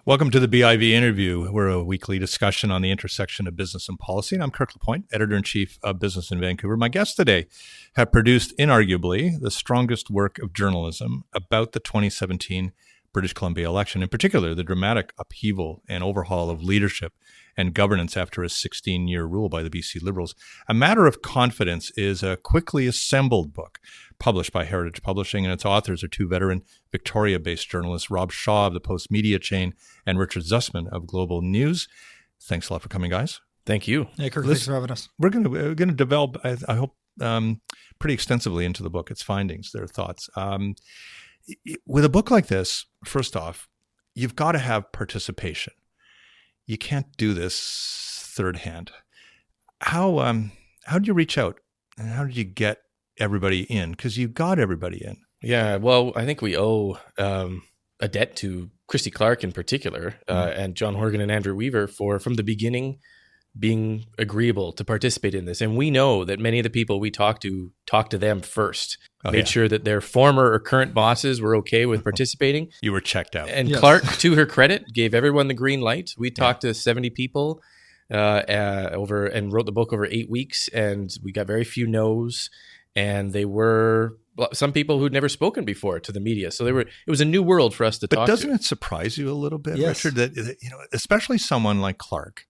Welcome to the BIV interview. We're a weekly discussion on the intersection of business and policy. And I'm Kirk LaPointe, editor-in-chief of Business in Vancouver. My guests today have produced inarguably the strongest work of journalism about the 2017 British Columbia election, in particular, the dramatic upheaval and overhaul of leadership and governance after a 16-year rule by the BC Liberals. A Matter of Confidence is a quickly assembled book published by Heritage Publishing, and its authors are two veteran Victoria-based journalists, Rob Shaw of the Post media chain and Richard Zussman of Global News. Thanks a lot for coming, guys. Thank you. Hey, Kirk, thanks for having us. We're going to develop, I hope, pretty extensively into the book, its findings, their thoughts. With a book like this, first off, you've got to have participation. You can't do this third hand. How did you reach out, and how did you get everybody in? Because you got everybody in. Yeah, well, I think we owe a debt to Christy Clark in particular, and John Horgan and Andrew Weaver for, from the beginning, being agreeable to participate in this. And we know that many of the people we talked to them first, made sure that their former or current bosses were okay with participating. You were checked out. And yes. Clark, to her credit, gave everyone the green light. We talked to 70 people over and wrote the book over 8 weeks, and we got very few no's. And they were some people who'd never spoken before to the media. So it was a new world for us to talk to. But doesn't it surprise you a little bit, Richard, that, especially someone like Clark,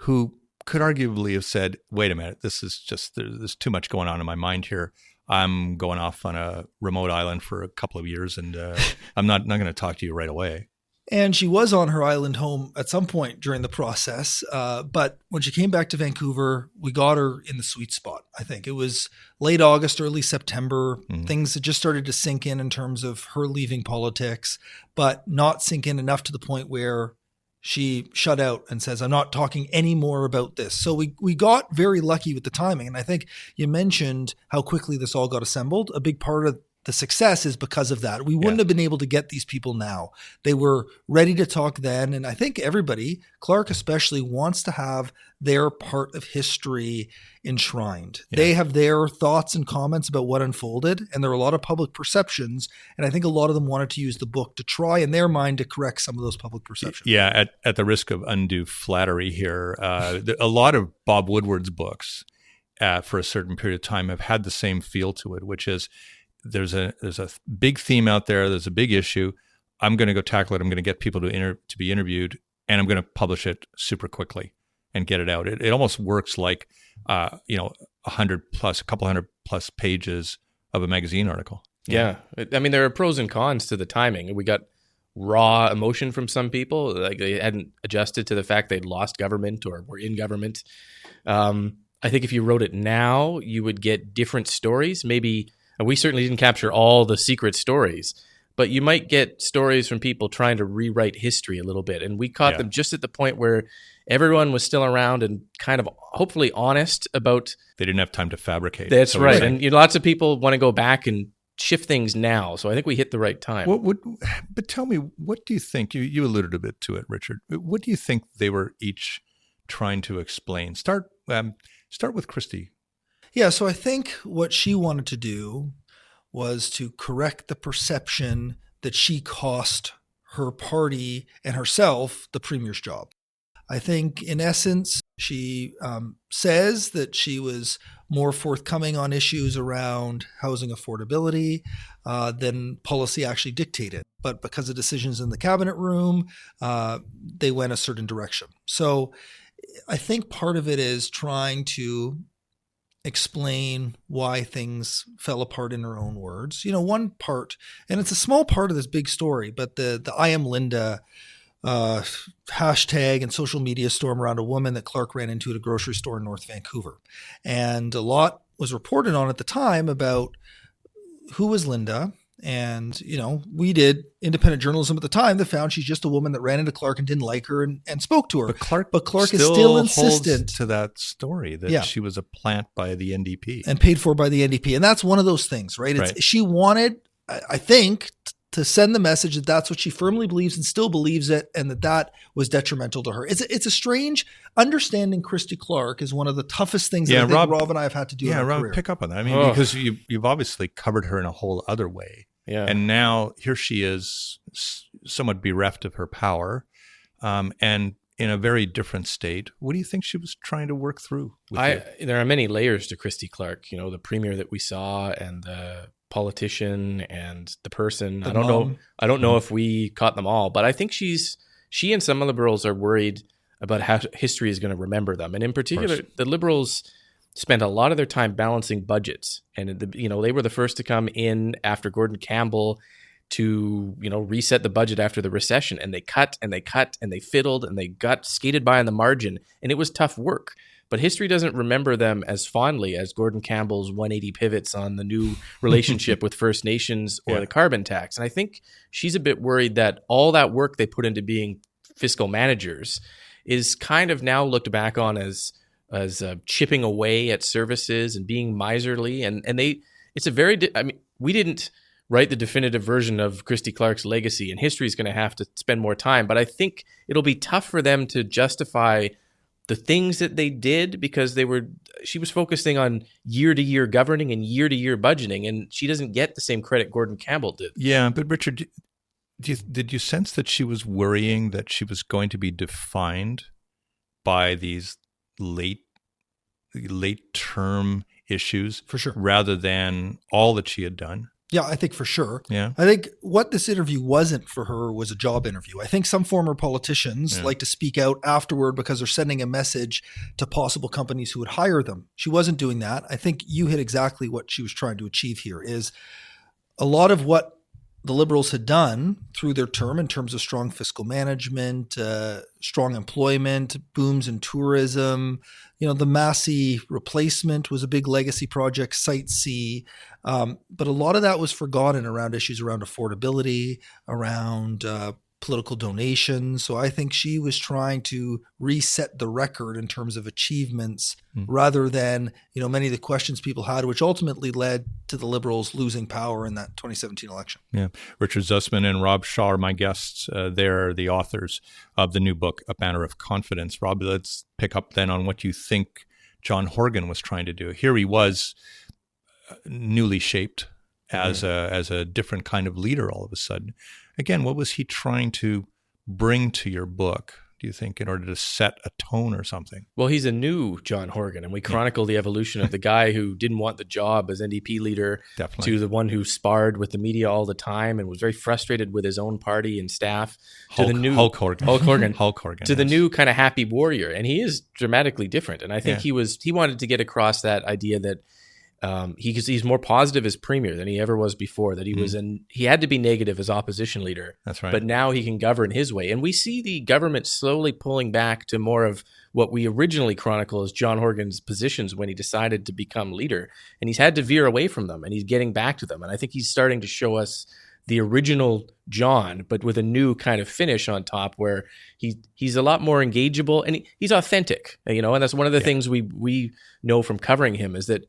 who could arguably have said, wait a minute, this is just, there's too much going on in my mind here. I'm going off on a remote island for a couple of years, and I'm not going to talk to you right away. And she was on her island home at some point during the process. But when she came back to Vancouver, we got her in the sweet spot. I think it was late August, early September. Mm-hmm. Things had just started to sink in terms of her leaving politics, but not sink in enough to the point where she shut out and says, I'm not talking any more about this. So we got very lucky with the timing. And I think you mentioned how quickly this all got assembled. A big part of the success is because of that. We wouldn't have been able to get these people now. They were ready to talk then. And I think everybody, Clark especially, wants to have their part of history enshrined. Yeah. They have their thoughts and comments about what unfolded. And there are a lot of public perceptions. And I think a lot of them wanted to use the book to try in their mind to correct some of those public perceptions. Yeah, at the risk of undue flattery here, a lot of Bob Woodward's books for a certain period of time have had the same feel to it, which is, there's a big theme out there. There's a big issue. I'm going to go tackle it. I'm going to get people to be interviewed, and I'm going to publish it super quickly and get it out. It almost works like, a couple hundred plus pages of a magazine article. Yeah. I mean, there are pros and cons to the timing. We got raw emotion from some people. Like they hadn't adjusted to the fact they'd lost government or were in government. I think if you wrote it now, you would get different stories. Maybe. And we certainly didn't capture all the secret stories, but you might get stories from people trying to rewrite history a little bit. And we caught them just at the point where everyone was still around and kind of hopefully honest about. They didn't have time to fabricate. That's right. And lots of people want to go back and shift things now. So I think we hit the right time. But tell me, what do you think? You alluded a bit to it, Richard. What do you think they were each trying to explain? Start with Christy. Yeah, so I think what she wanted to do was to correct the perception that she cost her party and herself the premier's job. I think, in essence, she says that she was more forthcoming on issues around housing affordability than policy actually dictated. But because of decisions in the cabinet room, they went a certain direction. So I think part of it is trying to explain why things fell apart in her own words. One part, and it's a small part of this big story, but the I Am Linda hashtag and social media storm around a woman that Clark ran into at a grocery store in North Vancouver. And a lot was reported on at the time about who was Linda. And, we did independent journalism at the time that found she's just a woman that ran into Clark and didn't like her and spoke to her. But Clark is still insistent to that story that she was a plant by the NDP. And paid for by the NDP. And that's one of those things, right? She wanted, I think, to send the message that that's what she firmly believes and still believes it, and that was detrimental to her. It's a strange understanding. Christy Clark is one of the toughest things that I think Rob and I have had to do in our career. Pick up on that. I mean, because you've obviously covered her in a whole other way. Yeah. And now here she is, somewhat bereft of her power. and in a very different state. What do you think she was trying to work through with you? There are many layers to Christy Clark. The premier that we saw, and the politician, and the person. I don't know if we caught them all, but I think she and some Liberals are worried about how history is going to remember them, and in particular, the Liberals spent a lot of their time balancing budgets, and they were the first to come in after Gordon Campbell to reset the budget after the recession, and they cut and they cut and they fiddled and they got skated by on the margin, and it was tough work. But history doesn't remember them as fondly as Gordon Campbell's 180 pivots on the new relationship with First Nations or the carbon tax. And I think she's a bit worried that all that work they put into being fiscal managers is kind of now looked back on as chipping away at services and being miserly. And it's a very, we didn't write the definitive version of Christy Clark's legacy, and history is going to have to spend more time. But I think it'll be tough for them to justify the things that they did, because she was focusing on year-to-year governing and year-to-year budgeting, and she doesn't get the same credit Gordon Campbell did. Yeah, but Richard, did you sense that she was worrying that she was going to be defined by these late-term issues, for sure, rather than all that she had done? Yeah, I think for sure. Yeah. I think what this interview wasn't for her was a job interview. I think some former politicians like to speak out afterward because they're sending a message to possible companies who would hire them. She wasn't doing that. I think you hit exactly what she was trying to achieve here. Is a lot of what the Liberals had done through their term in terms of strong fiscal management, strong employment, booms in tourism. The Massey replacement was a big legacy project, Site C. But a lot of that was forgotten around issues around affordability, around political donations. So I think she was trying to reset the record in terms of achievements rather than, many of the questions people had, which ultimately led to the Liberals losing power in that 2017 election. Yeah. Richard Zussman and Rob Shaw are my guests. They're the authors of the new book, A Banner of Confidence. Rob, let's pick up then on what you think John Horgan was trying to do. Here he was newly shaped as a different kind of leader all of a sudden. Again, what was he trying to bring to your book, do you think, in order to set a tone or something? Well, he's a new John Horgan, and we chronicle the evolution of the guy who didn't want the job as NDP leader to the one who sparred with the media all the time and was very frustrated with his own party and staff, to the new Hulk Horgan, to the new kind of happy warrior. And he is dramatically different. And I think he wanted to get across that idea that he's more positive as premier than he ever was before, that he had to be negative as opposition leader. That's right. But now he can govern his way. And we see the government slowly pulling back to more of what we originally chronicle as John Horgan's positions when he decided to become leader. And he's had to veer away from them, and he's getting back to them. And I think he's starting to show us the original John, but with a new kind of finish on top, where he's a lot more engageable and he's authentic, and that's one of the things we know from covering him, is that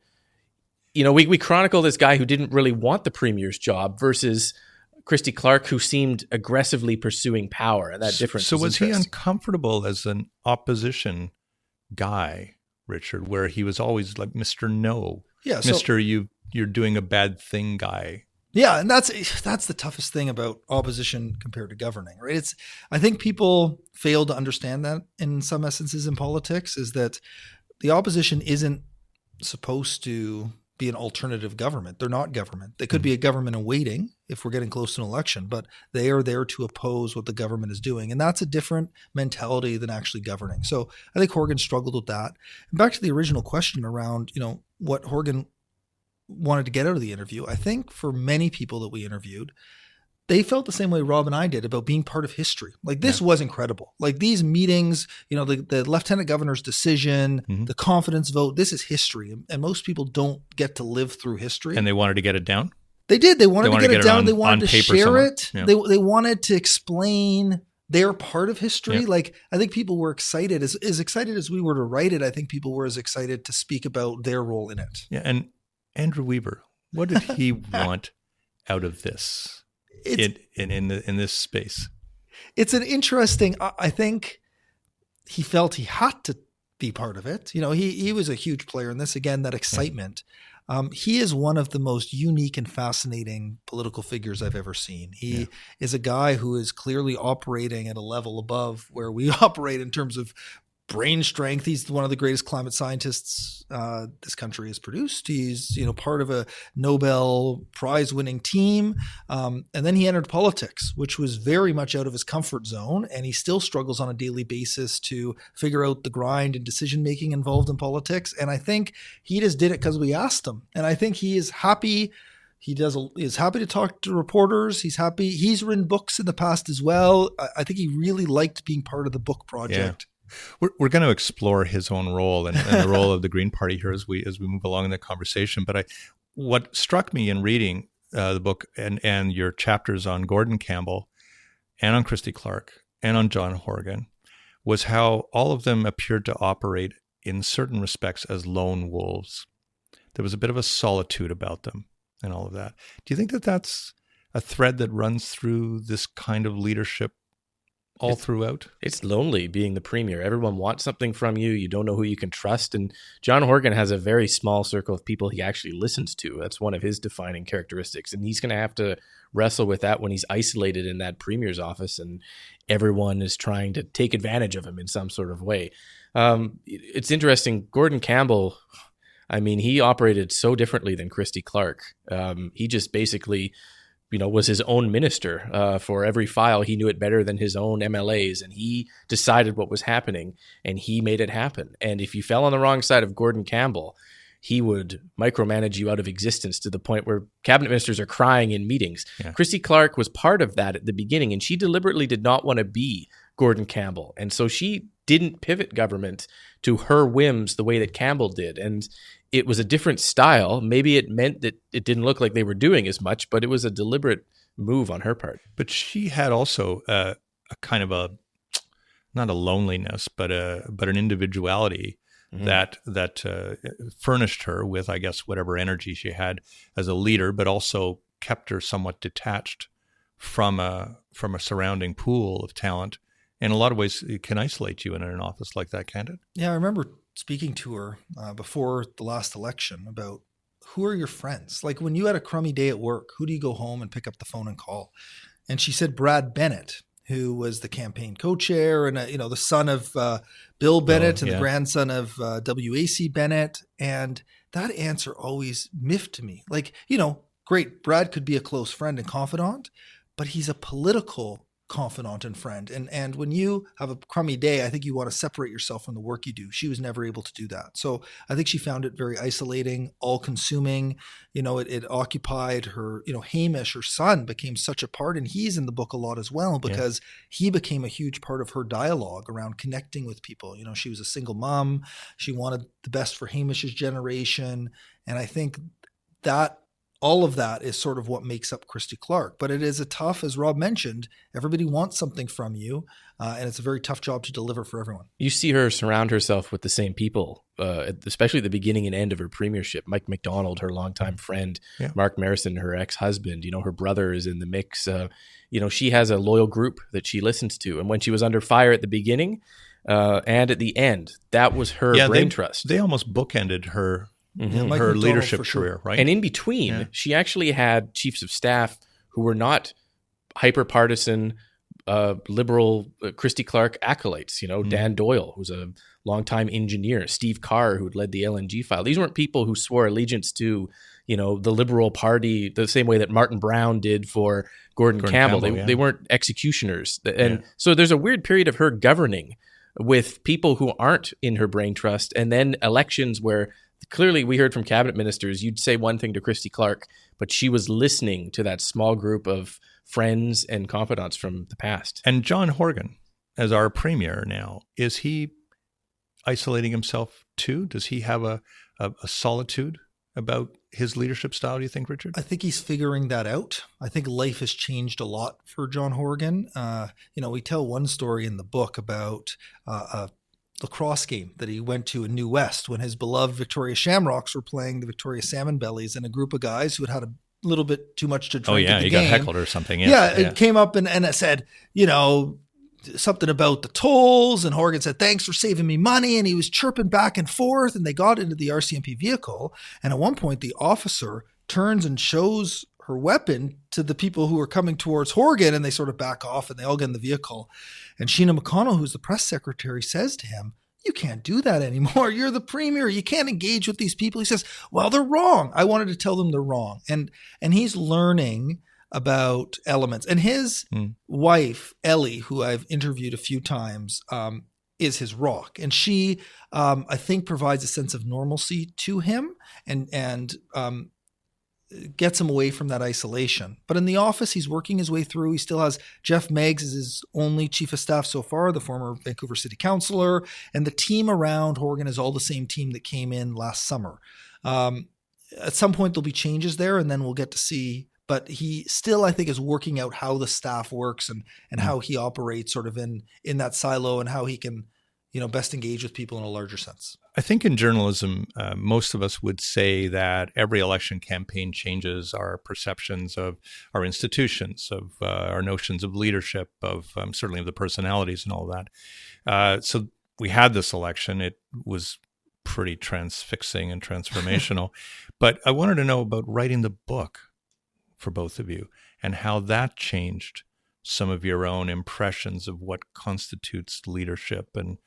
we chronicle this guy who didn't really want the premier's job versus Christy Clark, who seemed aggressively pursuing power, and that difference. So was he uncomfortable as an opposition guy, Richard, where he was always like Mr. No, Mr. You're doing a bad thing guy? Yeah, and that's the toughest thing about opposition compared to governing, right? I think people fail to understand that in some essences in politics, is that the opposition isn't supposed to be an alternative government. They're not government. They could be a government in waiting if we're getting close to an election, but they are there to oppose what the government is doing. And that's a different mentality than actually governing. So I think Horgan struggled with that. And back to the original question around, what Horgan wanted to get out of the interview. I think for many people that we interviewed, they felt the same way Rob and I did about being part of history. Like, this was incredible. Like, these meetings, the lieutenant governor's decision, the confidence vote, this is history. And most people don't get to live through history. And they wanted to get it down? They did. They wanted to get it down. They wanted to share somewhere. it. Yeah. They wanted to explain their part of history. Yeah. Like, I think people were excited. As excited as we were to write it, I think people were as excited to speak about their role in it. Yeah. And Andrew Weaver, what did he want out of this? In this space, it's an interesting. I think he felt he had to be part of it. He was a huge player in this. Again, that excitement. He is one of the most unique and fascinating political figures I've ever seen. He is a guy who is clearly operating at a level above where we operate in terms of brain strength. He's one of the greatest climate scientists this country has produced. He's, part of a Nobel Prize winning team. And then he entered politics, which was very much out of his comfort zone. And he still struggles on a daily basis to figure out the grind and decision making involved in politics. And I think he just did it because we asked him. And I think he is happy. Is happy to talk to reporters. He's happy. He's written books in the past as well. I think he really liked being part of the book project. Yeah. We're going to explore his own role and the role of the Green Party here as we move along in the conversation. But what struck me in reading the book and your chapters on Gordon Campbell and on Christy Clark and on John Horgan was how all of them appeared to operate in certain respects as lone wolves. There was a bit of a solitude about them and all of that. Do you think that that's a thread that runs through this kind of leadership throughout? It's lonely being the premier. Everyone wants something from you. You don't know who you can trust. And John Horgan has a very small circle of people he actually listens to. That's one of his defining characteristics. And he's going to have to wrestle with that when he's isolated in that premier's office and everyone is trying to take advantage of him in some sort of way. It's interesting. Gordon Campbell, he operated so differently than Christy Clark. He just basically was his own minister for every file. He knew it better than his own MLAs, and he decided what was happening, and he made it happen. And if you fell on the wrong side of Gordon Campbell, he would micromanage you out of existence to the point where cabinet ministers are crying in meetings. Yeah. Christy Clark was part of that at the beginning, and she deliberately did not want to be Gordon Campbell. And so she didn't pivot government to her whims the way that Campbell did. And it was a different style. Maybe it meant that it didn't look like they were doing as much, but it was a deliberate move on her part. But she had also a kind of not a loneliness, but an individuality that furnished her with, I guess, whatever energy she had as a leader, but also kept her somewhat detached from a surrounding pool of talent. In a lot of ways, it can isolate you in an office like that, can't it? Yeah, I remember speaking to her before the last election about who are your friends? Like when you had a crummy day at work, who do you go home and pick up the phone and call? And she said Brad Bennett, who was the campaign co-chair and the son of Bill Bennett and the grandson of W.A.C. Bennett. And that answer always miffed me. Like, great, Brad could be a close friend and confidant, but he's a political confidant and friend. And when you have a crummy day, I think you want to separate yourself from the work you do. She was never able to do that. So I think she found it very isolating, all consuming. It occupied her, Hamish, her son, became such a part, and he's in the book a lot as well, because he became a huge part of her dialogue around connecting with people. She was a single mom. She wanted the best for Hamish's generation. And I think that all of that is sort of what makes up Christy Clark. But it is a tough, as Rob mentioned, everybody wants something from you, and it's a very tough job to deliver for everyone. You see her surround herself with the same people, especially at the beginning and end of her premiership. Mike McDonald, her longtime friend, Mark Marison, her ex-husband, her brother is in the mix. She has a loyal group that she listens to. And when she was under fire at the beginning and at the end, that was her brain trust. They almost bookended her her leadership career, right? And in between, she actually had chiefs of staff who were not hyper-partisan, liberal Christy Clark acolytes. Dan Doyle, who's a longtime engineer, Steve Carr, who had led the LNG file. These weren't people who swore allegiance to, the Liberal Party the same way that Martin Brown did for Gordon Campbell. They weren't executioners. And so there's a weird period of her governing with people who aren't in her brain trust, and then elections where clearly we heard from cabinet ministers, you'd say one thing to Christy Clark, but she was listening to that small group of friends and confidants from the past. And John Horgan, as our premier now, is he isolating himself too? Does he have a solitude about his leadership style, do you think, Richard? I think he's figuring that out. I think life has changed a lot for John Horgan. We tell one story in the book about a lacrosse game that he went to in New West when his beloved Victoria Shamrocks were playing the Victoria Salmon Bellies, and a group of guys who had a little bit too much to drink at the game. Got heckled or something. It came up and it said, something about the tolls, and Horgan said, thanks for saving me money. And he was chirping back and forth, and they got into the RCMP vehicle. And at one point, the officer turns and shows her weapon to the people who are coming towards Horgan, and they sort of back off and they all get in the vehicle. And Sheena McConnell, who's the press secretary, says to him, you can't do that anymore. You're the premier. You can't engage with these people. He says, well, they're wrong. I wanted to tell them they're wrong. And he's learning about elements. And his wife, Ellie, who I've interviewed a few times, is his rock. And she, I think, provides a sense of normalcy to him and gets him away from that isolation. But in the office, he's working his way through. He still has Jeff Meggs as his only chief of staff so far, the former Vancouver city councillor. And the team around Horgan is all the same team that came in last summer. At some point, there'll be changes there, and then we'll get to see. But he still, I think, is working out how the staff works and how he operates sort of in that silo and how he can, best engage with people in a larger sense. I think in journalism, most of us would say that every election campaign changes our perceptions of our institutions, of our notions of leadership, of certainly of the personalities and all that. So we had this election. It was pretty transfixing and transformational. But I wanted to know about writing the book for both of you and how that changed some of your own impressions of what constitutes leadership and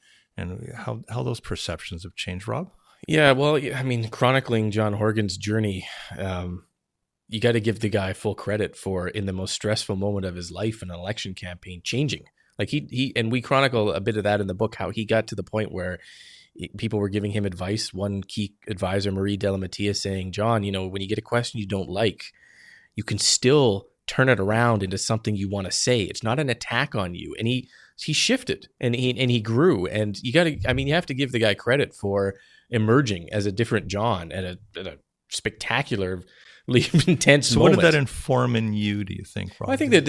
how those perceptions have changed, Rob? Yeah, well, I mean, chronicling John Horgan's journey, you got to give the guy full credit for, in the most stressful moment of his life, an election campaign changing. Like he and we chronicle a bit of that in the book, how he got to the point where people were giving him advice. One key advisor, Marie Delamattia, saying, John, when you get a question you don't like, you can still turn it around into something you want to say. It's not an attack on you. And he shifted and he grew. And you have to give the guy credit for emerging as a different John at a spectacularly intense so moment. What did that inform in you, do you think, Rob? Well, I think that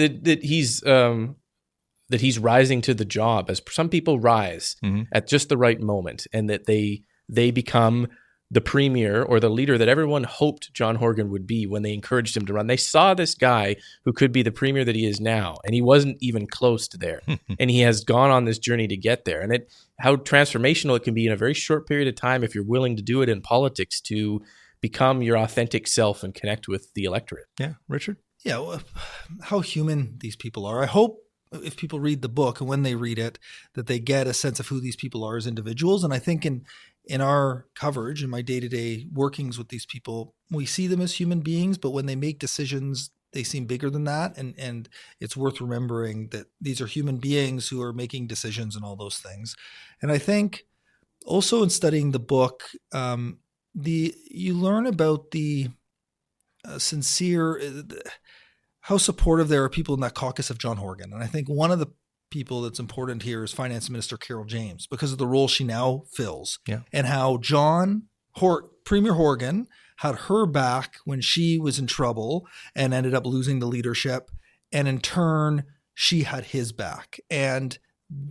he's rising to the job, as some people rise at just the right moment, and that they become the premier or the leader that everyone hoped John Horgan would be when they encouraged him to run. They saw this guy who could be the premier that he is now, and he wasn't even close to there. And he has gone on this journey to get there. And how transformational it can be in a very short period of time if you're willing to do it in politics to become your authentic self and connect with the electorate. Yeah, Richard? Yeah, well, how human these people are. I hope if people read the book and when they read it, that they get a sense of who these people are as individuals. And I think in our coverage, in my day-to-day workings with these people, we see them as human beings, but when they make decisions, they seem bigger than that. And it's worth remembering that these are human beings who are making decisions and all those things. And I think also in studying the book, you learn about the how supportive there are people in that caucus of John Horgan. And I think one of the people that's important here is Finance Minister Carol James, because of the role she now fills, and how Premier Horgan had her back when she was in trouble and ended up losing the leadership. And in turn, she had his back. And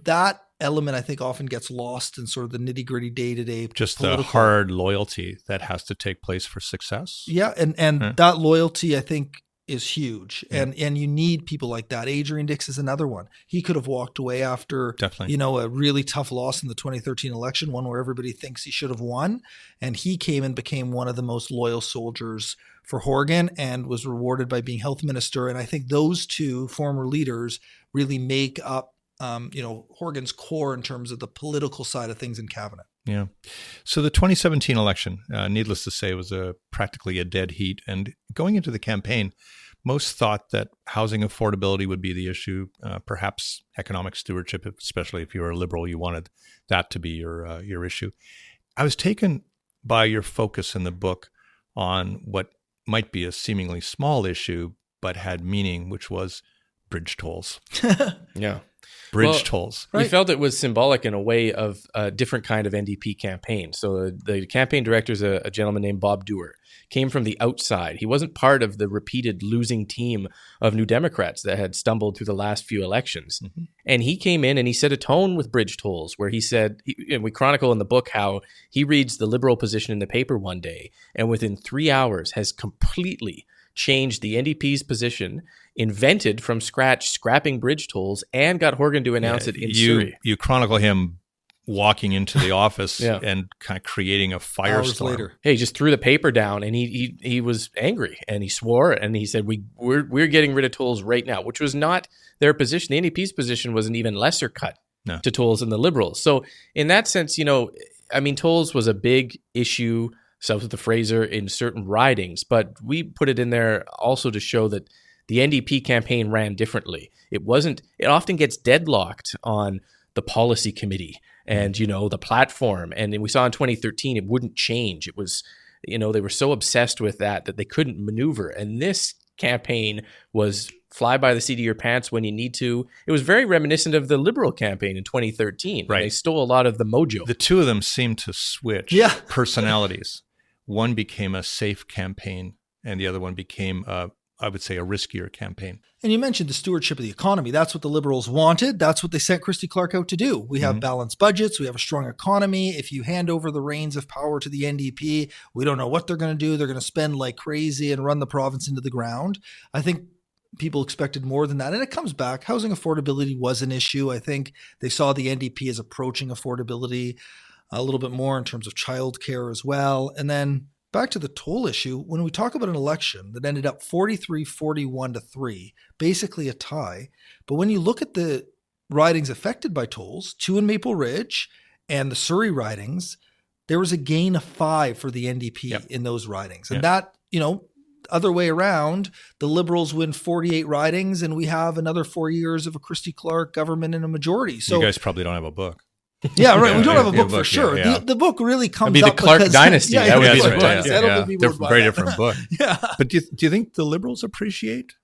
that element, I think, often gets lost in sort of the nitty-gritty day-to-day just political. The hard loyalty that has to take place for success. Yeah, and that loyalty, I think, is huge. And you need people like that. Adrian Dix is another one. He could have walked away after, a really tough loss in the 2013 election, one where everybody thinks he should have won. And he came and became one of the most loyal soldiers for Horgan and was rewarded by being health minister. And I think those two former leaders really make up, Horgan's core in terms of the political side of things in cabinet. Yeah. So the 2017 election, needless to say, was practically a dead heat. And going into the campaign, most thought that housing affordability would be the issue, perhaps economic stewardship, especially if you were a liberal, you wanted that to be your issue. I was taken by your focus in the book on what might be a seemingly small issue, but had meaning, which was bridge tolls. Yeah. Tolls. Right. We felt it was symbolic in a way of a different kind of NDP campaign. So the campaign director is a gentleman named Bob Dewar, came from the outside. He wasn't part of the repeated losing team of New Democrats that had stumbled through the last few elections. Mm-hmm. And he came in and he set a tone with bridge tolls where he said, and we chronicle in the book how he reads the Liberal position in the paper one day and within 3 hours has completely changed the NDP's position invented from scratch scrapping bridge tolls and got Horgan to announce it in Surrey. You chronicle him walking into the office Yeah. and kind of creating a Hours firestorm. later. Hey, he just threw the paper down, and he was angry, and he swore, and he said, we're getting rid of tolls right now, which was not their position. The NDP's position was an even lesser cut to tolls than the Liberals. So in that sense, tolls was a big issue south of the Fraser in certain ridings, but we put it in there also to show that the NDP campaign ran differently. It often gets deadlocked on the policy committee and, the platform. And we saw in 2013, it wouldn't change. It was, they were so obsessed with that they couldn't maneuver. And this campaign was fly by the seat of your pants when you need to. It was very reminiscent of the Liberal campaign in 2013. Right. They stole a lot of the mojo. The two of them seemed to switch personalities. One became a safe campaign and the other one became, I would say, a riskier campaign. And you mentioned the stewardship of the economy. That's what the Liberals wanted. That's what they sent Christy Clark out to do. We have balanced budgets. We have a strong economy. If you hand over the reins of power to the NDP, we don't know what they're going to do. They're going to spend like crazy and run the province into the ground. I think people expected more than that. And it comes back. Housing affordability was an issue. I think they saw the NDP as approaching affordability a little bit more in terms of childcare as well. And then back to the toll issue, when we talk about an election that ended up 43-41-3, basically a tie. But when you look at the ridings affected by tolls, 2 in Maple Ridge and the Surrey ridings, there was a gain of 5 for the NDP in those ridings. And that, other way around, the Liberals win 48 ridings and we have another 4 years of a Christy Clark government and a majority. So you guys probably don't have a book. Yeah, right. We don't have a book for sure. Yeah. The book really comes It'd be up the Clark because, Dynasty. That would be Clark right. Dynasty. I don't think people would buy Very that. different book. Yeah. But do you think the Liberals appreciate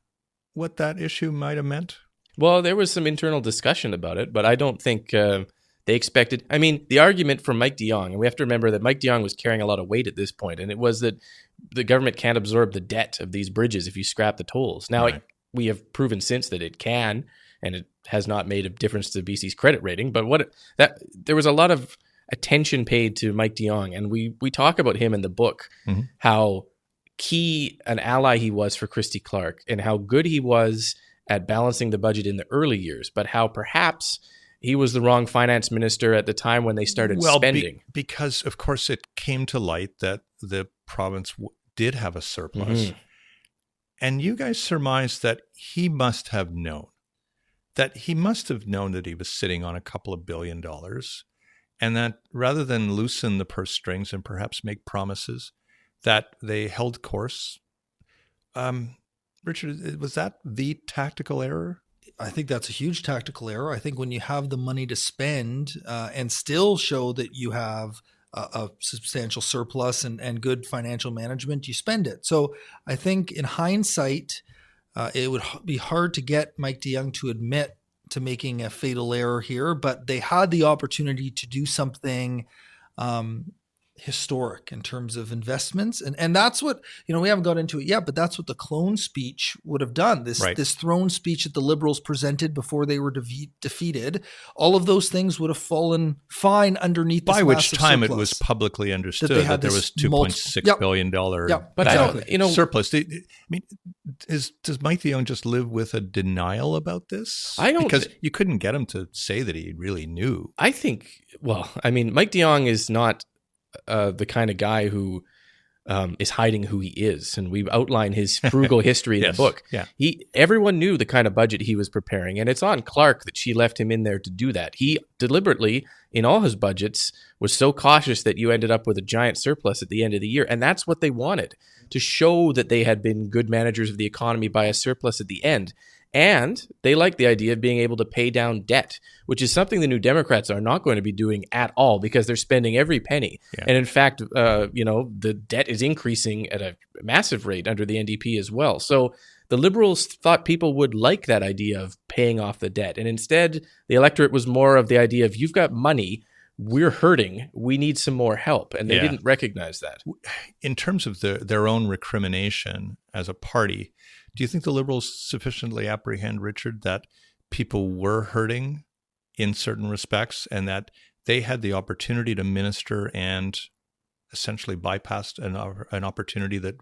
what that issue might have meant? Well, there was some internal discussion about it, but I don't think they expected. I mean, the argument from Mike de Jong, and we have to remember that Mike de Jong was carrying a lot of weight at this point, and it was that the government can't absorb the debt of these bridges if you scrap the tolls. Now, we have proven since that it can, and it has not made a difference to BC's credit rating. But there was a lot of attention paid to Mike de Jong, and we talk about him in the book, how key an ally he was for Christy Clark, and how good he was at balancing the budget in the early years, but how perhaps he was the wrong finance minister at the time when they started spending. Because, of course, it came to light that the province did have a surplus. And you guys surmised that he must have known that he was sitting on a couple of $2 billion, and that rather than loosen the purse strings and perhaps make promises, that they held course. Richard, was that the tactical error? I think that's a huge tactical error. I think when you have the money to spend and still show that you have a substantial surplus and good financial management, you spend it. So I think in hindsight, it would be hard to get Mike de Jong to admit to making a fatal error here, but they had the opportunity to do something historic in terms of investments. And that's what, we haven't got into it yet, but that's what the clone speech would have done. This throne speech that the Liberals presented before they were defeated, all of those things would have fallen fine underneath this By which time surplus. It was publicly understood that there was $2.6 billion But exactly. surplus. Does Mike de Jong just live with a denial about this? I don't, because you couldn't get him to say that he really knew. I think, Mike de Jong is not the kind of guy who is hiding who he is, and we've outlined his frugal history in the book. Yeah. Everyone knew the kind of budget he was preparing, and it's on Clark that she left him in there to do that. He deliberately, in all his budgets, was so cautious that you ended up with a giant surplus at the end of the year, and that's what they wanted, to show that they had been good managers of the economy by a surplus at the end. And they like the idea of being able to pay down debt, which is something the New Democrats are not going to be doing at all because they're spending every penny. Yeah. And in fact, the debt is increasing at a massive rate under the NDP as well. So the Liberals thought people would like that idea of paying off the debt. And instead, the electorate was more of the idea of, you've got money, we're hurting, we need some more help. And they didn't recognize that. In terms of their own recrimination as a party, do you think the Liberals sufficiently apprehend, Richard, that people were hurting in certain respects and that they had the opportunity to minister and essentially bypassed an opportunity that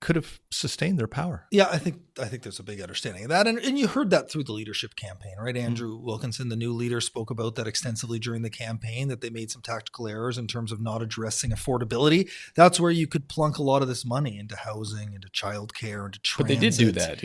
could have sustained their power. Yeah, I think there's a big understanding of that. And you heard that through the leadership campaign, right? Andrew Wilkinson, the new leader, spoke about that extensively during the campaign, that they made some tactical errors in terms of not addressing affordability. That's where you could plunk a lot of this money into housing, into childcare, into transit. But they did do that,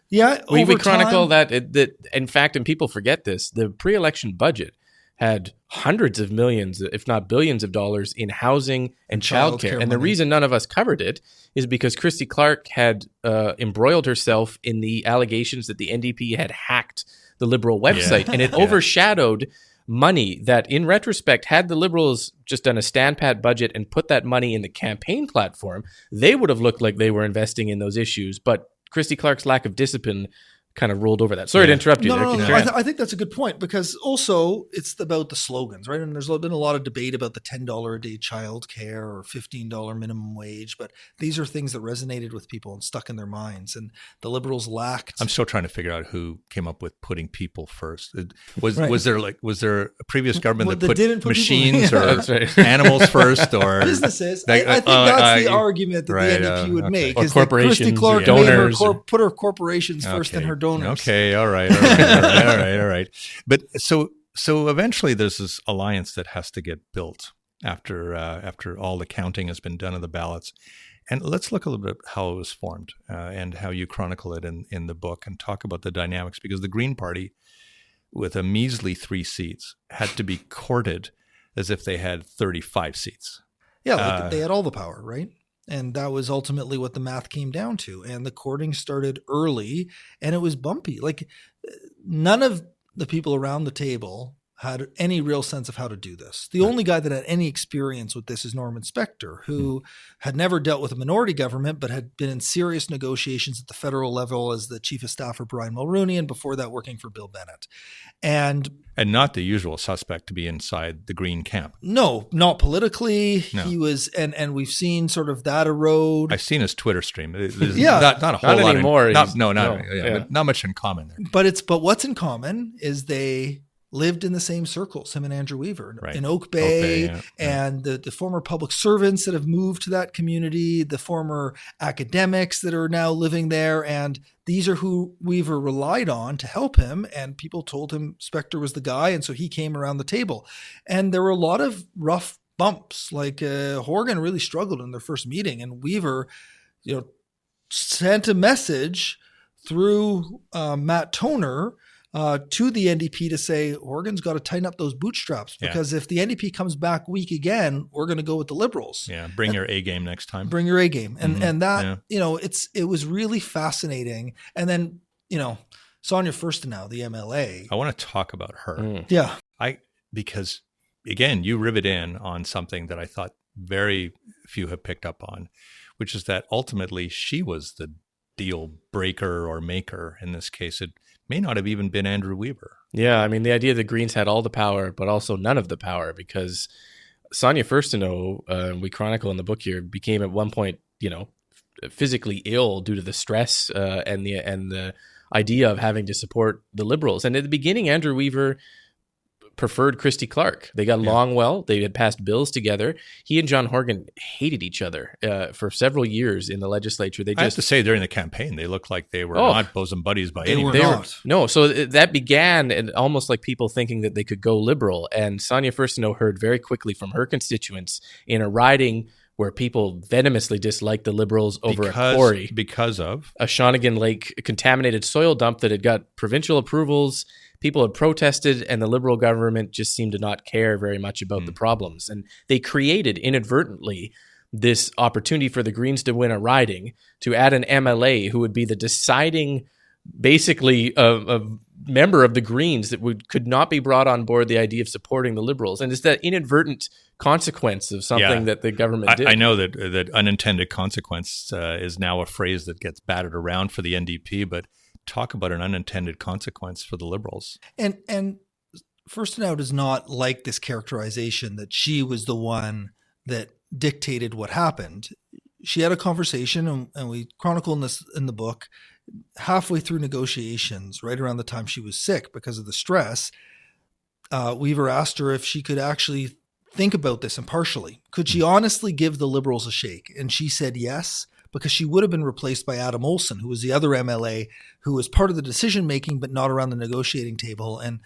Yeah, we chronicle that in fact, and people forget this, the pre-election budget had hundreds of millions, if not billions of dollars in housing and childcare. And the reason none of us covered it is because Christy Clark had embroiled herself in the allegations that the NDP had hacked the Liberal website. And it overshadowed money that, in retrospect, had the Liberals just done a stand-pat budget and put that money in the campaign platform, they would have looked like they were investing in those issues. But Christy Clark's lack of discipline kind of rolled over that. Sorry to interrupt you. No. I think that's a good point, because also it's about the slogans, right? And there's been a lot of debate about the $10 a day childcare or $15 minimum wage, but these are things that resonated with people and stuck in their minds. And the Liberals lacked. I'm still trying to figure out who came up with putting people first. Was there a previous government that put machines or animals first, or businesses? I think that's the argument that the NDP would make, or is corporations, that Christy Clark donors, put her corporations first and her donors. Okay, all right. But so eventually there's this alliance that has to get built after all the counting has been done of the ballots. And let's look a little bit at how it was formed and how you chronicle it in the book, and talk about the dynamics, because the Green Party, with a measly 3 seats, had to be courted as if they had 35 seats. Yeah, they had all the power, right? And that was ultimately what the math came down to. And the courting started early, and it was bumpy. Like, none of the people around the table had any real sense of how to do this. The only guy that had any experience with this is Norman Spector, who had never dealt with a minority government, but had been in serious negotiations at the federal level as the chief of staff for Brian Mulroney, and before that working for Bill Bennett. And not the usual suspect to be inside the Green camp. No, not politically. No. He was, and we've seen sort of that erode. I've seen his Twitter stream. Not a whole lot anymore. But not much in common there. But what's in common is they lived in the same circles, him and Andrew Weaver, in Oak Bay, and the former public servants that have moved to that community, the former academics that are now living there. And these are who Weaver relied on to help him. And people told him Spector was the guy. And so he came around the table. And there were a lot of rough bumps. Like Horgan really struggled in their first meeting, and Weaver, sent a message through Matt Toner to the NDP to say, Horgan's got to tighten up those bootstraps, because if the NDP comes back weak again, we're going to go with the Liberals. Yeah, bring your A game next time. Bring your A game. And that, it was really fascinating. And then, Sonia Furstenau, the MLA. I want to talk about her. Yeah. Because again, you rivet in on something that I thought very few have picked up on, which is that ultimately she was the deal breaker or maker. In this case, it may not have even been Andrew Weaver. Yeah, I mean, the idea that Greens had all the power, but also none of the power, because Sonia Furstenau, we chronicle in the book here, became at one point, physically ill due to the stress and the idea of having to support the Liberals. And at the beginning, Andrew Weaver preferred Christy Clark. They got along well. They had passed bills together. He and John Horgan hated each other for several years in the legislature. I have to say, during the campaign, they looked like they were not bosom buddies by any means. No, so that began and almost like people thinking that they could go Liberal. And Sonia Furstenau heard very quickly from her constituents in a riding where people venomously disliked the Liberals over a quarry. Because of? A Shawnigan Lake contaminated soil dump that had got provincial approvals. People had protested, and the Liberal government just seemed to not care very much about the problems. And they created inadvertently this opportunity for the Greens to win a riding, to add an MLA who would be the deciding, basically, a member of the Greens that could not be brought on board the idea of supporting the Liberals. And it's that inadvertent consequence of something that the government did. I know that unintended consequence is now a phrase that gets battered around for the NDP, but talk about an unintended consequence for the Liberals. And Furstenau does not like this characterization that she was the one that dictated what happened. She had a conversation, and we chronicle this in the book, halfway through negotiations, right around the time she was sick because of the stress. Weaver asked her if she could actually think about this impartially. Could she honestly give the Liberals a shake? And she said yes, because she would have been replaced by Adam Olsen, who was the other MLA who was part of the decision-making, but not around the negotiating table. And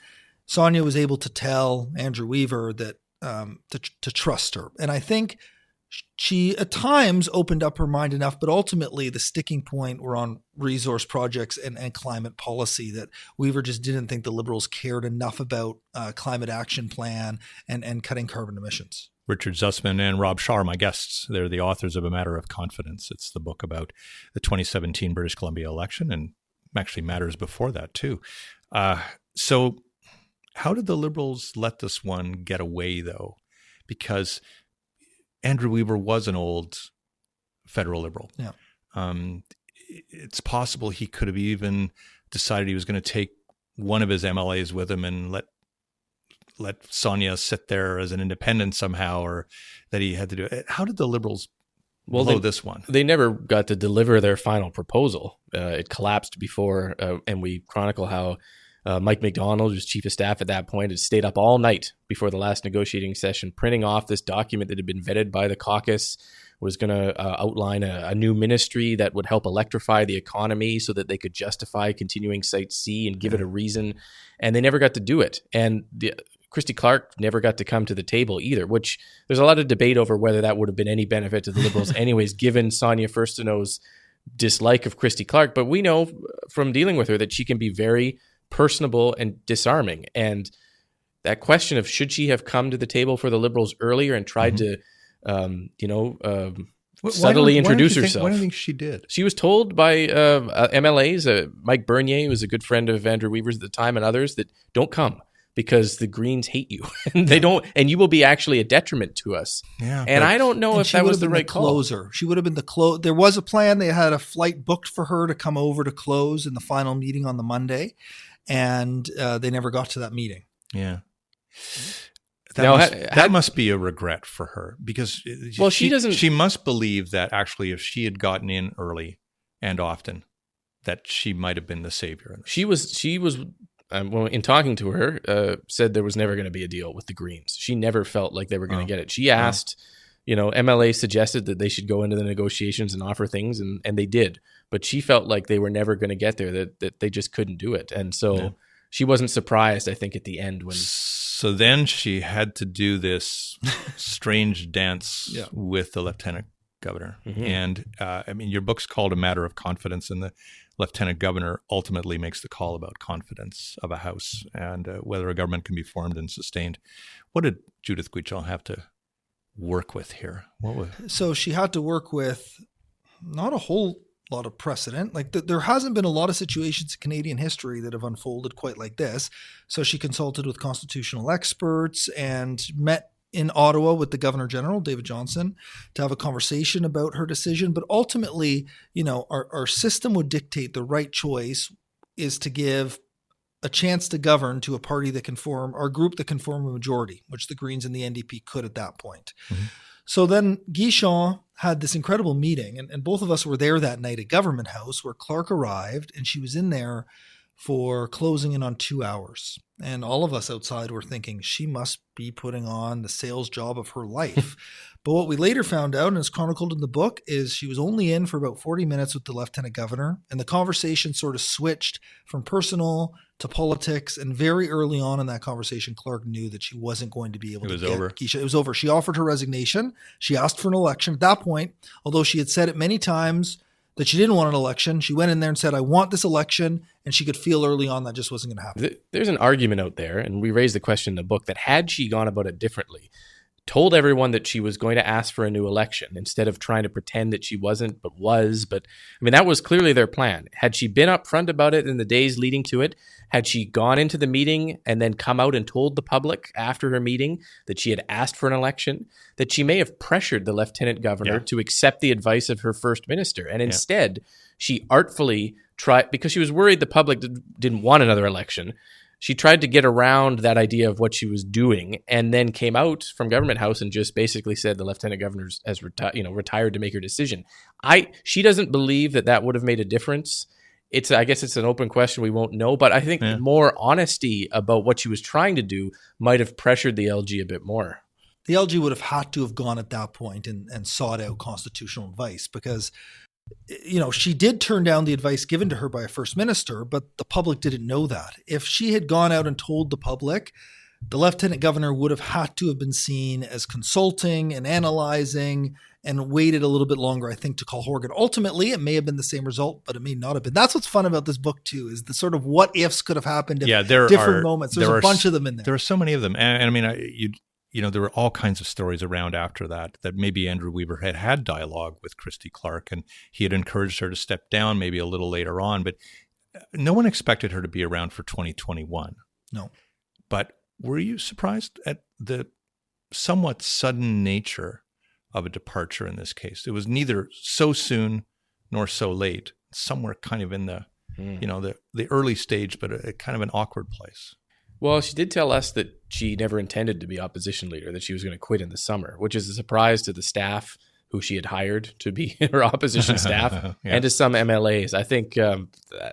Sonia was able to tell Andrew Weaver that to trust her. And I think she at times opened up her mind enough, but ultimately the sticking point were on resource projects and climate policy, that Weaver just didn't think the Liberals cared enough about climate action plan and cutting carbon emissions. Richard Zussman and Rob Shaw are my guests. They're the authors of A Matter of Confidence. It's the book about the 2017 British Columbia election, and actually matters before that too. So how did the Liberals let this one get away, though? Because Andrew Weaver was an old federal Liberal. Yeah. It's possible he could have even decided he was going to take one of his MLAs with him and let Sonia sit there as an independent somehow, or that he had to do it. How did the Liberals blow this one? They never got to deliver their final proposal. It collapsed before, and we chronicle how Mike McDonald, who was chief of staff at that point, had stayed up all night before the last negotiating session, printing off this document that had been vetted by the caucus, was going to outline a new ministry that would help electrify the economy so that they could justify continuing Site C and give it a reason. And they never got to do it. And Christy Clark never got to come to the table either, which there's a lot of debate over whether that would have been any benefit to the Liberals anyways, given Sonia Furstenau's dislike of Christy Clark. But we know from dealing with her that she can be very personable and disarming. And that question of should she have come to the table for the Liberals earlier and tried to, subtly introduce herself. Why do you think she did? She was told by MLAs, Mike Bernier, who was a good friend of Andrew Weaver's at the time, and others, that don't come because the Greens hate you and they don't, and you will be actually a detriment to us. Yeah, and I don't know if that was the right closer. She would have been the there was a plan. They had a flight booked for her to come over to close in the final meeting on the Monday, and they never got to that meeting. Yeah. That must be a regret for her, because she must believe that actually if she had gotten in early and often, that she might have been the savior. She was in talking to her, said there was never going to be a deal with the Greens. She never felt like they were going to get it. She asked, MLA suggested that they should go into the negotiations and offer things, and they did. But she felt like they were never going to get there, that they just couldn't do it. And so she wasn't surprised, I think, at the end when... So then she had to do this strange dance with the lieutenant governor. Mm-hmm. And your book's called A Matter of Confidence, and the lieutenant governor ultimately makes the call about confidence of a house and whether a government can be formed and sustained. What did Judith Guichon have to work with here? So she had to work with not a whole lot of precedent. Like there hasn't been a lot of situations in Canadian history that have unfolded quite like this. So she consulted with constitutional experts and met in Ottawa with the Governor General, David Johnson, to have a conversation about her decision. But ultimately, our system would dictate the right choice is to give a chance to govern to a party that can form, or a group that can form a majority, which the Greens and the NDP could at that point. Mm-hmm. So then Guichon had this incredible meeting, and both of us were there that night at Government House, where Clark arrived, and she was in there for closing in on 2 hours. And all of us outside were thinking she must be putting on the sales job of her life. But what we later found out, and it's chronicled in the book, is she was only in for about 40 minutes with the lieutenant governor. And the conversation sort of switched from personal to politics. And very early on in that conversation, Clark knew that she wasn't going to be able to get Guichon. It was over. She offered her resignation. She asked for an election. At that point, although she had said it many times that she didn't want an election, she went in there and said, I want this election. And she could feel early on that just wasn't going to happen. There's an argument out there, and we raised the question in the book, that had she gone about it differently, told everyone that she was going to ask for a new election instead of trying to pretend that she wasn't, but was. But that was clearly their plan. Had she been upfront about it in the days leading to it, had she gone into the meeting and then come out and told the public after her meeting that she had asked for an election, that she may have pressured the lieutenant governor to accept the advice of her first minister. And instead, she artfully tried, because she was worried the public didn't want another election, she tried to get around that idea of what she was doing, and then came out from Government House and just basically said the lieutenant governor has retired to make her decision. She doesn't believe that would have made a difference. I guess it's an open question. We won't know, but I think more honesty about what she was trying to do might have pressured the LG a bit more. The LG would have had to have gone at that point and sought out constitutional advice, because she did turn down the advice given to her by a first minister, but the public didn't know that. If she had gone out and told the public, the lieutenant governor would have had to have been seen as consulting and analyzing and waited a little bit longer, I think, to call Horgan. Ultimately, it may have been the same result, but it may not have been. That's what's fun about this book, too, is the sort of what ifs could have happened in different moments. There's a bunch of them in there. There are so many of them. And I mean, there were all kinds of stories around after that maybe Andrew Weaver had dialogue with Christy Clark, and he had encouraged her to step down maybe a little later on. But no one expected her to be around for 2021. No. But were you surprised at the somewhat sudden nature of a departure in this case? It was neither so soon nor so late, somewhere kind of in the, the early stage, but a kind of an awkward place. Well, she did tell us that she never intended to be opposition leader, that she was going to quit in the summer, which is a surprise to the staff who she had hired to be her opposition staff and to some MLAs. I think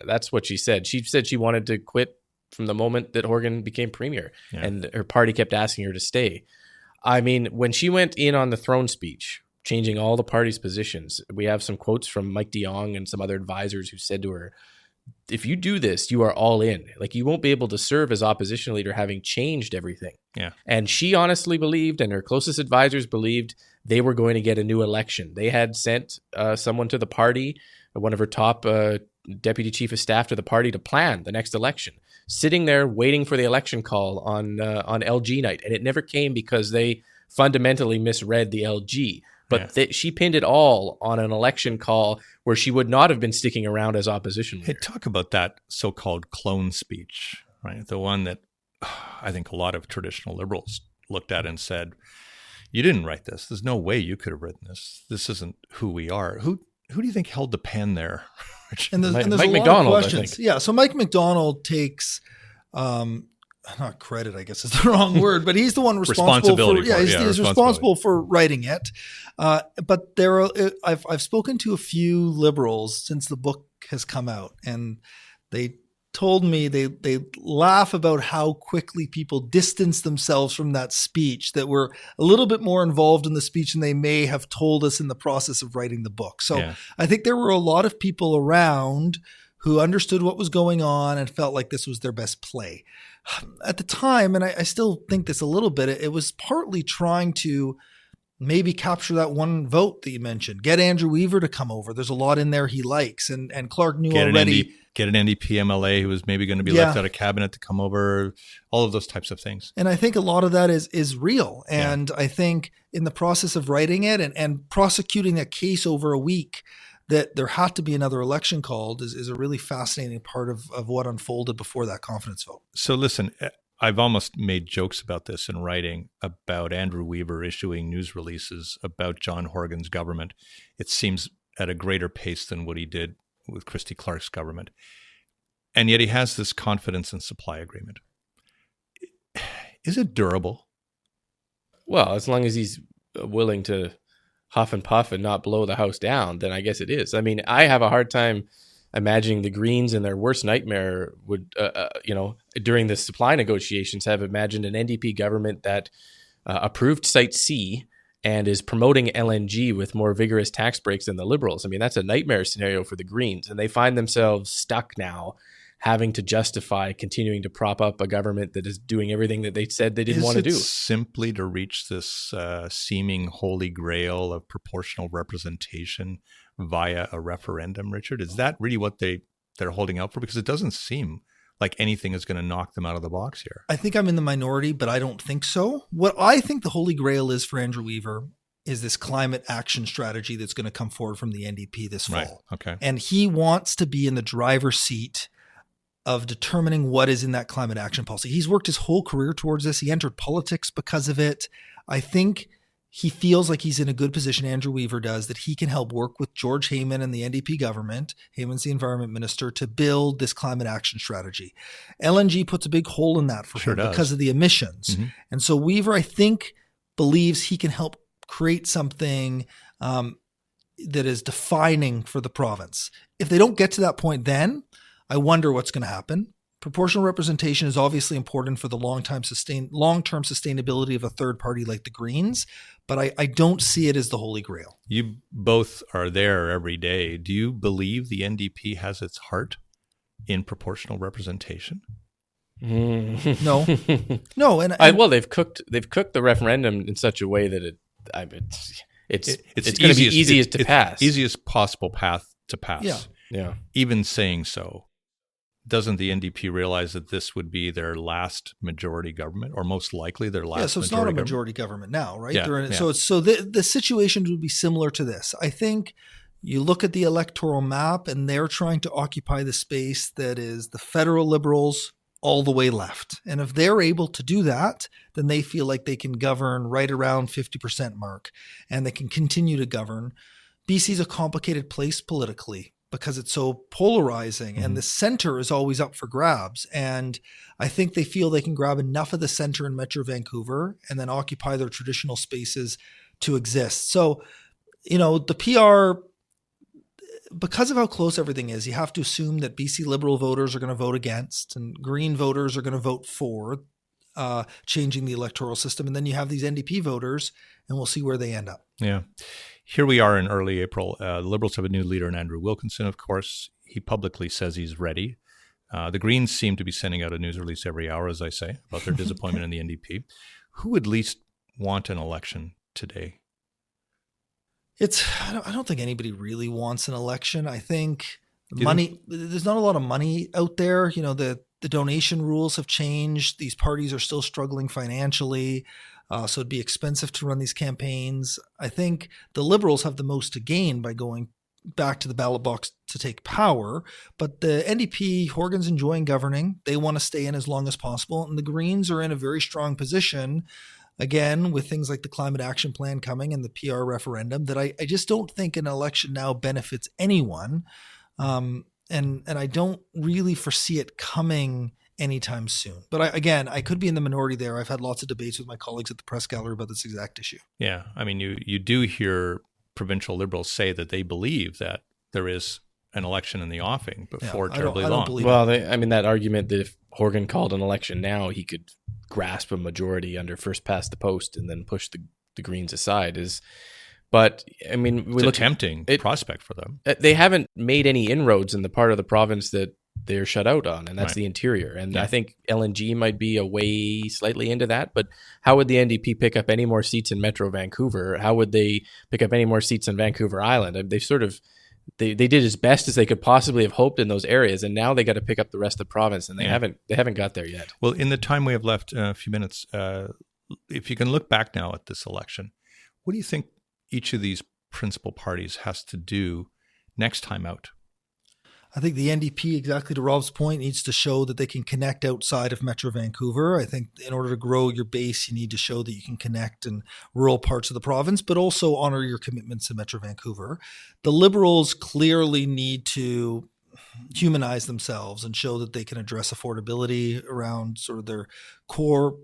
that's what she said. She said she wanted to quit from the moment that Horgan became premier, and her party kept asking her to stay. I mean, when she went in on the throne speech, changing all the party's positions, we have some quotes from Mike de Jong and some other advisors who said to her, if you do this, you are all in. Like, you won't be able to serve as opposition leader having changed everything. Yeah. And she honestly believed, and her closest advisors believed, they were going to get a new election. They had sent someone to the party, one of her top deputy chief of staff to the party, to plan the next election, sitting there waiting for the election call on LG night. And it never came because they fundamentally misread the LG. But she pinned it all on an election call where she would not have been sticking around as opposition leader. Hey, talk about that so-called clone speech, right? The one that I think a lot of traditional liberals looked at and said, you didn't write this. There's no way you could have written this. This isn't who we are. Who do you think held the pen there? And there's Mike a McDonald, lot of questions. Yeah, so Mike McDonald takes not credit, I guess is the wrong word, but he's the one responsible for he's responsible for writing it. But I've spoken to a few liberals since the book has come out, and they told me they laugh about how quickly people distance themselves from that speech, that were a little bit more involved in the speech than they may have told us in the process of writing the book. So I think there were a lot of people around who understood what was going on and felt like this was their best play. At the time, and I still think this a little bit, it was partly trying to maybe capture that one vote that you mentioned. Get Andrew Weaver to come over. There's a lot in there he likes. And Clark knew already. Get an NDP MLA who was maybe going to be left out of cabinet to come over, all of those types of things. And I think a lot of that is real. And I think in the process of writing it and prosecuting a case over a week, that there had to be another election called is a really fascinating part of what unfolded before that confidence vote. So listen, I've almost made jokes about this in writing about Andrew Weaver issuing news releases about John Horgan's government. It seems at a greater pace than what he did with Christy Clark's government. And yet he has this confidence and supply agreement. Is it durable? Well, as long as he's willing to huff and puff and not blow the house down, then I guess it is. I mean, I have a hard time imagining the Greens in their worst nightmare would, during the supply negotiations, have imagined an NDP government that approved Site C and is promoting LNG with more vigorous tax breaks than the Liberals. I mean, that's a nightmare scenario for the Greens, and they find themselves stuck now, having to justify continuing to prop up a government that is doing everything that they said they didn't want to do. Simply to reach this seeming holy grail of proportional representation via a referendum, Richard? Is that really what they're holding out for? Because it doesn't seem like anything is going to knock them out of the box here. I think I'm in the minority, but I don't think so. What I think the holy grail is for Andrew Weaver is this climate action strategy that's going to come forward from the NDP this fall. Right. Okay. And he wants to be in the driver's seat of determining what is in that climate action policy. He's worked his whole career towards this. He entered politics because of it. I think he feels like he's in a good position, Andrew Weaver does, that he can help work with George Heyman and the NDP government, Heyman's the environment minister, to build this climate action strategy. LNG puts a big hole in that for him because of the emissions. Mm-hmm. And so Weaver, I think, believes he can help create something that is defining for the province. If they don't get to that point then, I wonder what's going to happen. proportional representation is obviously important for the long-term sustainability of a third party like the Greens, but I don't see it as the Holy Grail. You both are there every day. Do you believe the NDP has its heart in proportional representation? No. And well, they've cooked the referendum in such a way that it's going to be easiest to pass. Easiest possible path to pass. Yeah. Even saying so, doesn't the NDP realize that this would be their last majority government, or most likely their last? Yeah, so it's not a majority government now, right? Yeah, So the situation would be similar to this. I think you look at the electoral map, and they're trying to occupy the space that is the federal Liberals all the way left. And if they're able to do that, then they feel like they can govern right around 50% mark, and they can continue to govern. BC's a complicated place politically, because it's so polarizing, and the center is always up for grabs. And I think they feel they can grab enough of the center in Metro Vancouver and then occupy their traditional spaces to exist. So, the PR, because of how close everything is, you have to assume that BC Liberal voters are going to vote against, and Green voters are going to vote for changing the electoral system. And then you have these NDP voters, and we'll see where they end up. Yeah. Here we are in early April. The Liberals have a new leader in Andrew Wilkinson, of course. He publicly says he's ready. The Greens seem to be sending out a news release every hour, as I say, about their disappointment in the NDP. Who would least want an election today? I don't think anybody really wants an election. I think there's not a lot of money out there. The donation rules have changed. These parties are still struggling financially. So it'd be expensive to run these campaigns. I think the Liberals have the most to gain by going back to the ballot box to take power. But the NDP, Horgan's enjoying governing. They want to stay in as long as possible. And the Greens are in a very strong position, again, with things like the Climate Action Plan coming and the PR referendum, that I just don't think an election now benefits anyone. And I don't really foresee it coming anytime soon. But I could be in the minority there. I've had lots of debates with my colleagues at the press gallery about this exact issue. Yeah. I mean, you do hear provincial Liberals say that they believe that there is an election in the offing before terribly long. Well, that argument that if Horgan called an election now, he could grasp a majority under first past the post and then push the Greens aside is... But it's a tempting prospect for them. They haven't made any inroads in the part of the province that they're shut out on, and that's the interior. And I think LNG might be a way slightly into that. But how would the NDP pick up any more seats in Metro Vancouver? How would they pick up any more seats in Vancouver Island? They did as best as they could possibly have hoped in those areas, and now they got to pick up the rest of the province, and they haven't got there yet. Well, in the time we have left, a few minutes, if you can look back now at this election, what do you think each of these principal parties has to do next time out? I think the NDP, exactly to Rob's point, needs to show that they can connect outside of Metro Vancouver. I think in order to grow your base, you need to show that you can connect in rural parts of the province, but also honor your commitments to Metro Vancouver. The Liberals clearly need to humanize themselves and show that they can address affordability around sort of their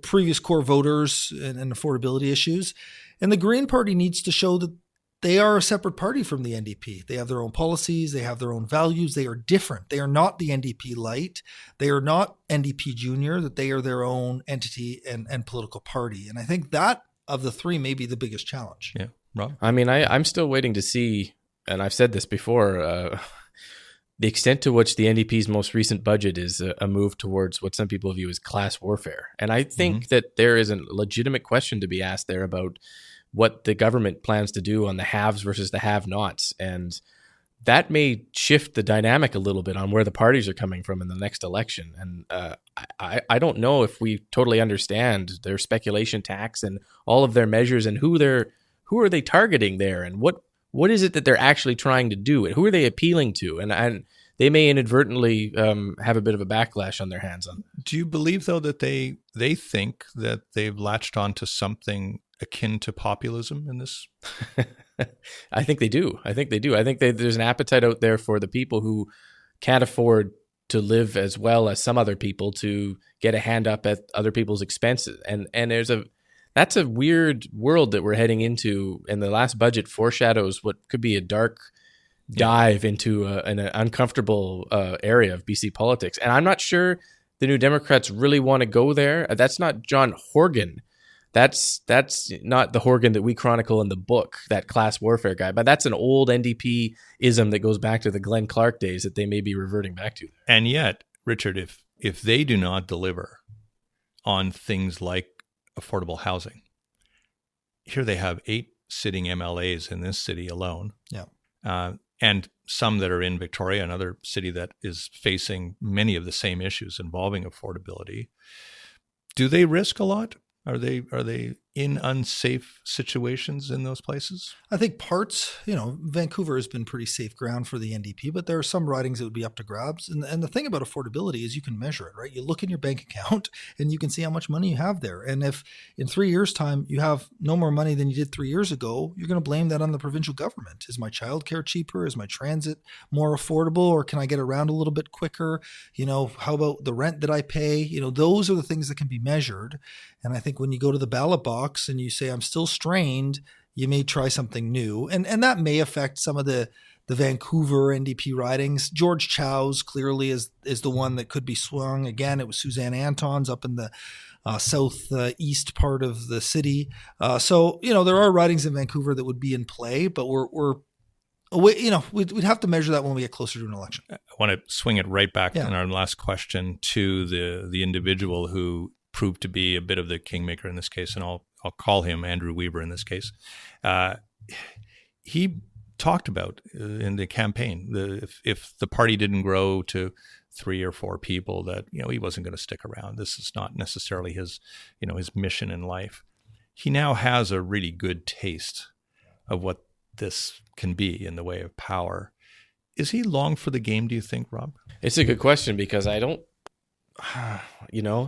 previous core voters and affordability issues. And the Green Party needs to show that they are a separate party from the NDP. They have their own policies. They have their own values. They are different. They are not the NDP light. They are not NDP junior, that they are their own entity and political party. And I think that of the three may be the biggest challenge. Yeah. Rob? I'm still waiting to see, and I've said this before, the extent to which the NDP's most recent budget is a move towards what some people view as class warfare. And I think that there is a legitimate question to be asked there about what the government plans to do on the haves versus the have-nots. And that may shift the dynamic a little bit on where the parties are coming from in the next election. And I don't know if we totally understand their speculation tax and all of their measures and who are they targeting there, and what is it that they're actually trying to do, and who are they appealing to? And they may inadvertently have a bit of a backlash on their hands on. Do you believe, though, that they think that they've latched on to something akin to populism in this? I think they do. I think there's an appetite out there for the people who can't afford to live as well as some other people to get a hand up at other people's expenses. And that's a weird world that we're heading into. And the last budget foreshadows what could be a dark dive into an uncomfortable area of BC politics. And I'm not sure the New Democrats really want to go there. That's not John Horgan. That's not the Horgan that we chronicle in the book, that class warfare guy. But that's an old NDP-ism that goes back to the Glenn Clark days that they may be reverting back to. And yet, Richard, if they do not deliver on things like affordable housing, here they have 8 sitting MLAs in this city alone. Yeah. And some that are in Victoria, another city that is facing many of the same issues involving affordability. Do they risk a lot? Are they in unsafe situations in those places? I think parts, Vancouver has been pretty safe ground for the NDP, but there are some ridings that would be up to grabs. And the thing about affordability is you can measure it, right? You look in your bank account and you can see how much money you have there. And if in 3 years' time you have no more money than you did 3 years ago, you're going to blame that on the provincial government. Is my childcare cheaper? Is my transit more affordable? Or can I get around a little bit quicker? How about the rent that I pay? Those are the things that can be measured. And I think when you go to the ballot box and you say, I'm still strained, you may try something new. And that may affect some of the Vancouver NDP ridings. George Chow's clearly is the one that could be swung. Again, it was Suzanne Anton's up in the southeast part of the city. So there are ridings in Vancouver that would be in play, but we'd have to measure that when we get closer to an election. I want to swing it right back in our last question to the individual who proved to be a bit of the kingmaker in this case, and I'll call him Andrew Weaver in this case. He talked about in the campaign if the party didn't grow to 3 or 4 people, that he wasn't going to stick around. This is not necessarily his mission in life. He now has a really good taste of what this can be in the way of power. Is he long for the game, do you think, Rob? It's a good question, because I don't.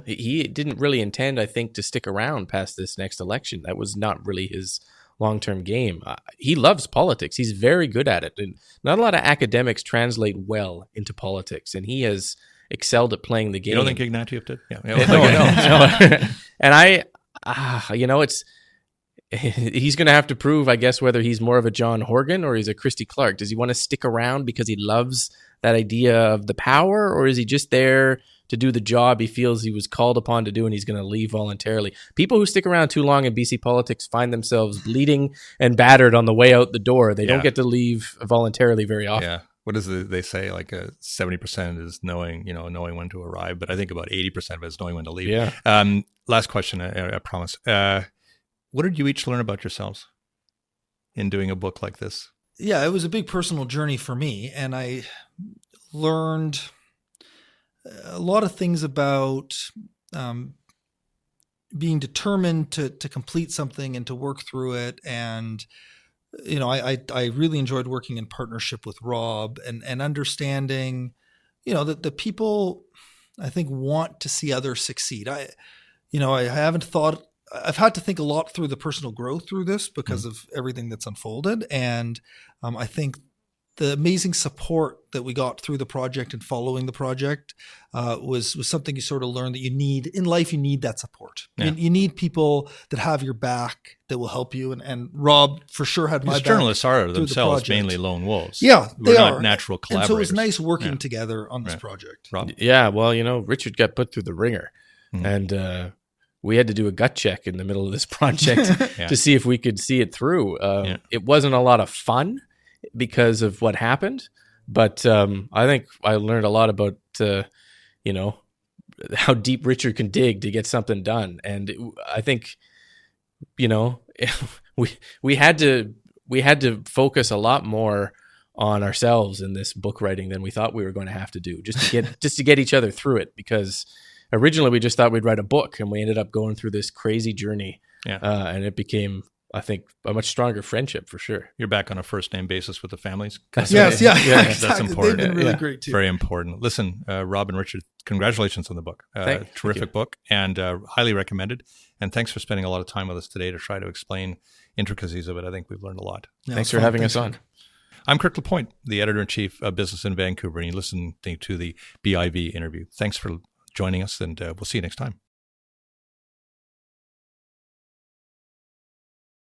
He didn't really intend, I think, to stick around past this next election. That was not really his long-term game. He loves politics. He's very good at it. And not a lot of academics translate well into politics, and he has excelled at playing the game. You don't think Ignatieff did? Yeah. No. And he's going to have to prove, I guess, whether he's more of a John Horgan or he's a Christy Clark. Does he want to stick around because he loves that idea of the power, or is he just there to do the job he feels he was called upon to do, and he's going to leave voluntarily? People who stick around too long in BC politics find themselves bleeding and battered on the way out the door. They don't get to leave voluntarily very often. Yeah. What is they say? Like 70% is knowing when to arrive, but I think about 80% of it is knowing when to leave. Yeah. Last question, I promise. What did you each learn about yourselves in doing a book like this? Yeah, it was a big personal journey for me, and I learned a lot of things about being determined to complete something and to work through it. And, I really enjoyed working in partnership with Rob and understanding, that the people, I think, want to see others succeed. I've had to think a lot through the personal growth through this because of everything that's unfolded. And I think the amazing support that we got through the project and following the project was something you sort of learn that you need in life. You need that support. Yeah. You need people that have your back, that will help you. And Rob for sure had my back. Journalists are themselves mainly lone wolves. Yeah, We're they not are natural collaborators. And so it was nice working together on this project. Rob? Yeah, well, Richard got put through the ringer, and we had to do a gut check in the middle of this project to see if we could see it through. It wasn't a lot of fun because of what happened, but I think I learned a lot about how deep Richard can dig to get something done. And I think we had to focus a lot more on ourselves in this book writing than we thought we were going to have to do, just to get each other through it. Because originally we just thought we'd write a book, and we ended up going through this crazy journey, and it became, I think, a much stronger friendship for sure. You're back on a first name basis with the families. Yes, That's exactly. important. They've been really great too. Very important. Listen, Rob and Richard, congratulations on the book. Terrific book, and highly recommended. And thanks for spending a lot of time with us today to try to explain intricacies of it. I think we've learned a lot. Yeah, thanks for having us on. I'm Kirk LaPointe, the editor-in-chief of Business in Vancouver, and you're listening to the BIV interview. Thanks for joining us, and we'll see you next time.